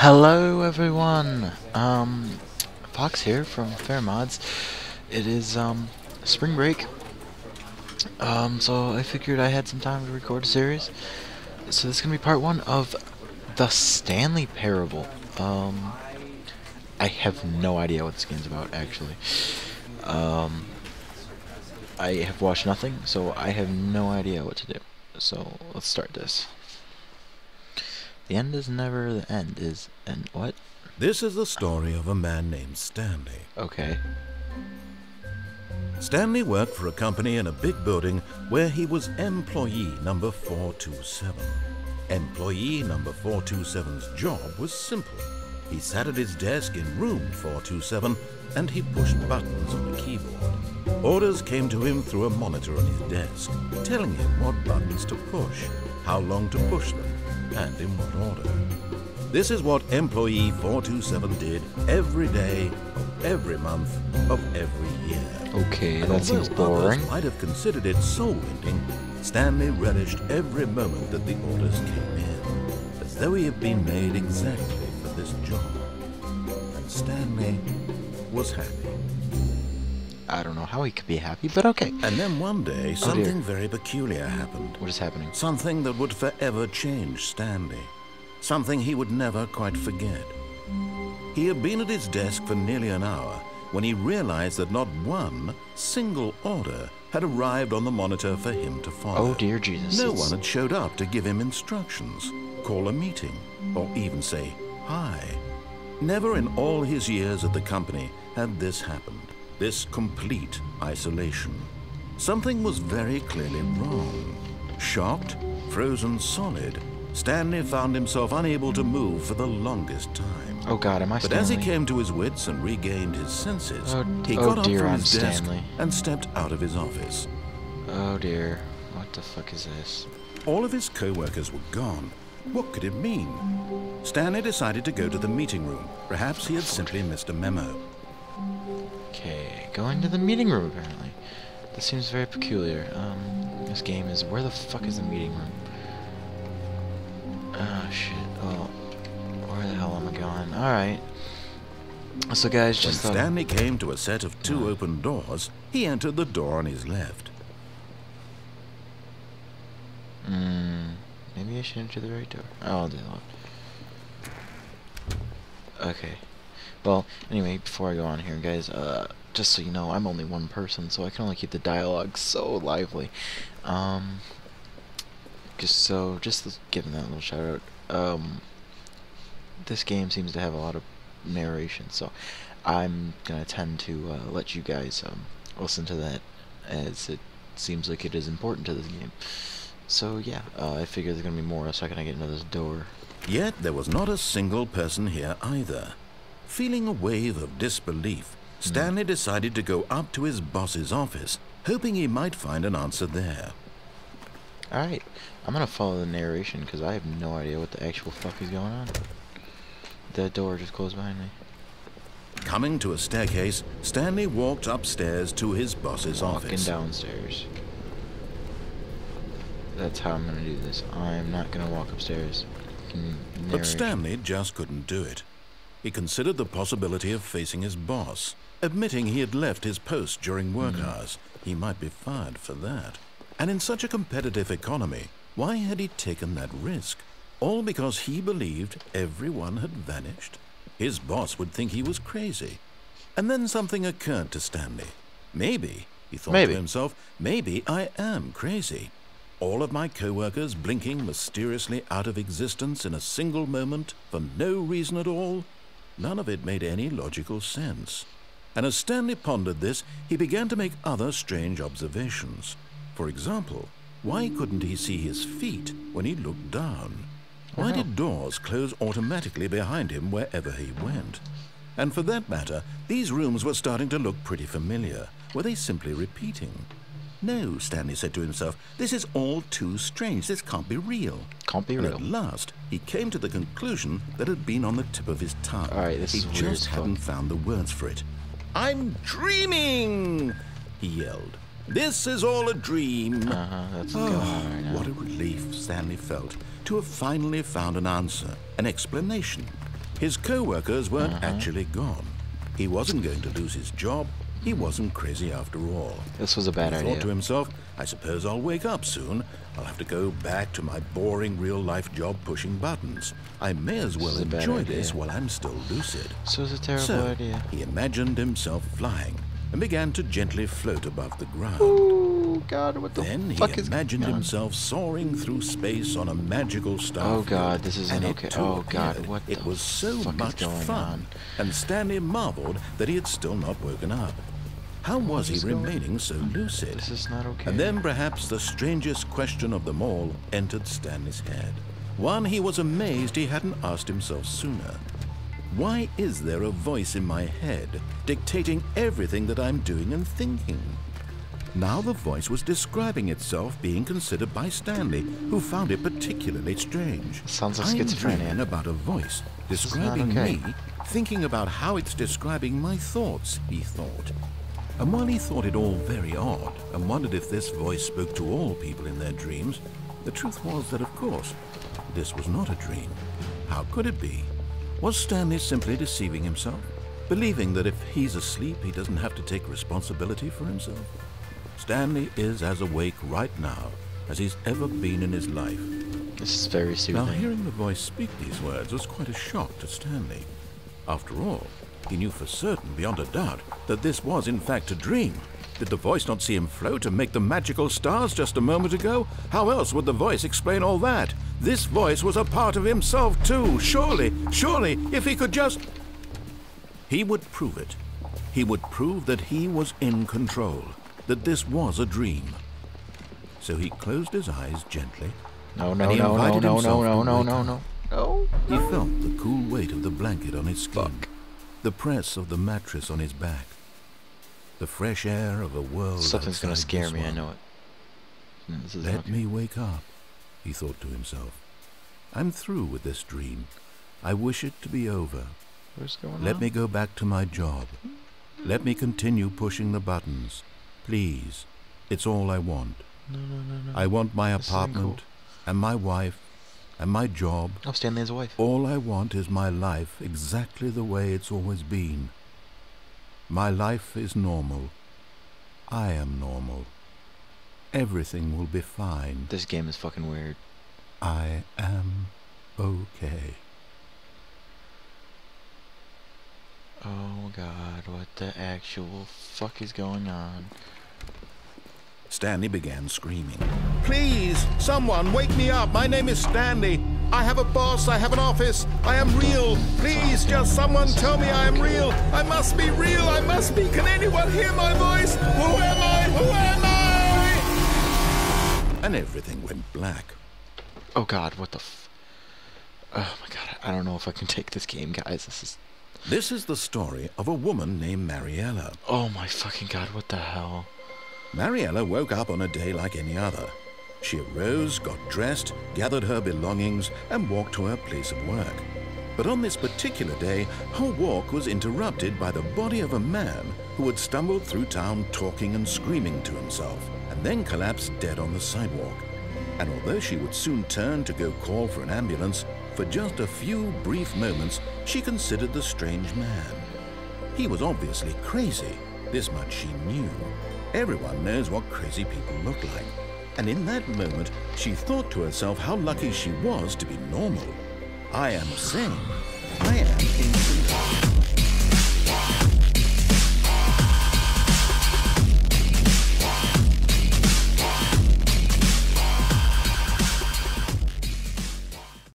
Hello everyone, Fox here from Fair Mods. It is spring break, so I figured I had some time to record a series. So this is gonna be part one of the Stanley Parable. I have no idea what this game's about actually. I have watched nothing, so I have no idea what to do. So let's start this. The end is never the end is, and what? This is the story of a man named Stanley. Okay. Stanley worked for a company in a big building where he was employee number 427. Employee number 427's job was simple. He sat at his desk in room 427 and he pushed buttons on the keyboard. Orders came to him through a monitor on his desk, telling him what buttons to push, how long to push them, and in what order. This is what employee 427 did every day of every month of every year. Okay, that seems boring. Others might have considered it soul-winning, Stanley relished every moment that the orders came in, as though he had been made exactly for this job. And Stanley was happy. I don't know how he could be happy, but okay. And then one day, something very peculiar happened. What is happening? Something that would forever change Stanley. Something he would never quite forget. He had been at his desk for nearly an hour when he realized that not one single order had arrived on the monitor for him to follow. Oh dear Jesus. No one had showed up to give him instructions, call a meeting, or even say hi. Never in all his years at the company had this happened. This complete isolation. Something was very clearly wrong. Shocked, frozen solid, Stanley found himself unable to move for the longest time. Oh God, am I Stanley? But as he came to his wits and regained his senses, he oh got up dear, from I'm his desk Stanley. and stepped out of his office. Oh dear, what the fuck is this? All of his co-workers were gone. What could it mean? Stanley decided to go to the meeting room. Perhaps he had simply missed a memo. Okay, going to the meeting room apparently. This seems very peculiar. This game is, where the fuck is the meeting room? Oh shit, oh, where the hell am I going? Alright. So guys, When just Stanley came to a set of two open doors, he entered the door on his left. Maybe I should enter the right door. Oh, I'll do that. Okay. Well, anyway, before I go on here, guys, just so you know, I'm only one person, so I can only keep the dialogue so lively. Just giving that little shout out. This game seems to have a lot of narration, so I'm gonna tend to let you guys listen to that, as it seems like it is important to this game. So yeah, I figure there's gonna be more the second I get into this door. Yet there was not a single person here either. Feeling a wave of disbelief, Stanley decided to go up to his boss's office, hoping he might find an answer there. Alright, I'm gonna follow the narration because I have no idea what the actual fuck is going on. That door just closed behind me. Coming to a staircase, Stanley walked upstairs to his boss's Walking office. downstairs. That's how I'm gonna do this. I'm not gonna walk upstairs. But Stanley just couldn't do it. He considered the possibility of facing his boss, admitting he had left his post during work hours. He might be fired for that. And in such a competitive economy, why had he taken that risk? All because he believed everyone had vanished? His boss would think he was crazy. And then something occurred to Stanley. Maybe, he thought to himself, maybe I am crazy. All of my co-workers blinking mysteriously out of existence in a single moment for no reason at all? None of it made any logical sense. And as Stanley pondered this, he began to make other strange observations. For example, why couldn't he see his feet when he looked down? Why did doors close automatically behind him wherever he went? And for that matter, these rooms were starting to look pretty familiar. Were they simply repeating? No, Stanley said to himself, this is all too strange. This can't be real. Can't be And real. at last, he came to the conclusion that had been on the tip of his tongue. Alright, this he is weird just as fuck. hadn't found the words for it. I'm dreaming, he yelled. This is all a dream. That's what's going on right now. What a relief Stanley felt to have finally found an answer, an explanation. His co-workers weren't actually gone. He wasn't going to lose his job. He wasn't crazy after all. This was a bad idea. He thought to himself, I suppose I'll wake up soon. I'll have to go back to my boring real-life job pushing buttons. I may as well enjoy this while I'm still lucid. This was a terrible idea. He imagined himself flying and began to gently float above the ground. Oh God, what the fuck is going on? Then he imagined himself soaring through space on a magical star. Oh God, this isn't okay. Oh God, what the It was so fuck much is going fun, on? and Stanley marveled that he had still not woken up. How was he remaining so lucid? This is not okay. And then perhaps the strangest question of them all entered Stanley's head. One he was amazed he hadn't asked himself sooner. Why is there a voice in my head dictating everything that I'm doing and thinking? Now the voice was describing itself being considered by Stanley, who found it particularly strange. Sounds like I'm schizophrenia. dreaming about a voice describing me, thinking about how it's describing my thoughts, he thought. And while he thought it all very odd and wondered if this voice spoke to all people in their dreams, the truth was that, of course, this was not a dream. How could it be? Was Stanley simply deceiving himself, believing that if he's asleep, he doesn't have to take responsibility for himself? Stanley is as awake right now as he's ever been in his life. This is very soothing. Now, hearing the voice speak these words was quite a shock to Stanley. After all, he knew for certain, beyond a doubt, that this was in fact a dream. Did the voice not see him float and make the magical stars just a moment ago? How else would the voice explain all that? This voice was a part of himself too. Surely, if he could just... He would prove it. He would prove that he was in control, that this was a dream. So he closed his eyes gently. No. He felt the cool weight of the blanket on his skin, the press of the mattress on his back, the fresh air of a world. Something's gonna scare me, I know it. Let me wake up, he thought to himself. I'm through with this dream. I wish it to be over. What's going on? Let me go back to my job. Let me continue pushing the buttons. Please. It's all I want. No. I want my apartment and my wife and my job. Oh, Stanley has a wife. All I want is my life exactly the way it's always been. My life is normal. I am normal. Everything will be fine. This game is fucking weird. I am okay. Oh God, what the actual fuck is going on? Stanley began screaming. Please, someone, wake me up. My name is Stanley. I have a boss. I have an office. I am real. Please, just someone tell me I am real. I must be real. I must be. Can anyone hear my voice? Who am I? Who am I? And everything went black. Oh God, what the oh my God, I don't know if I can take this game, guys. This is the story of a woman named Mariella. Oh my fucking God, what the hell? Mariella woke up on a day like any other. She arose, got dressed, gathered her belongings, and walked to her place of work. But on this particular day, her walk was interrupted by the body of a man who had stumbled through town talking and screaming to himself, and then collapsed dead on the sidewalk. And although she would soon turn to go call for an ambulance, for just a few brief moments, she considered the strange man. He was obviously crazy. This much she knew. Everyone knows what crazy people look like. And in that moment, she thought to herself how lucky she was to be normal. I am sane. I am in control.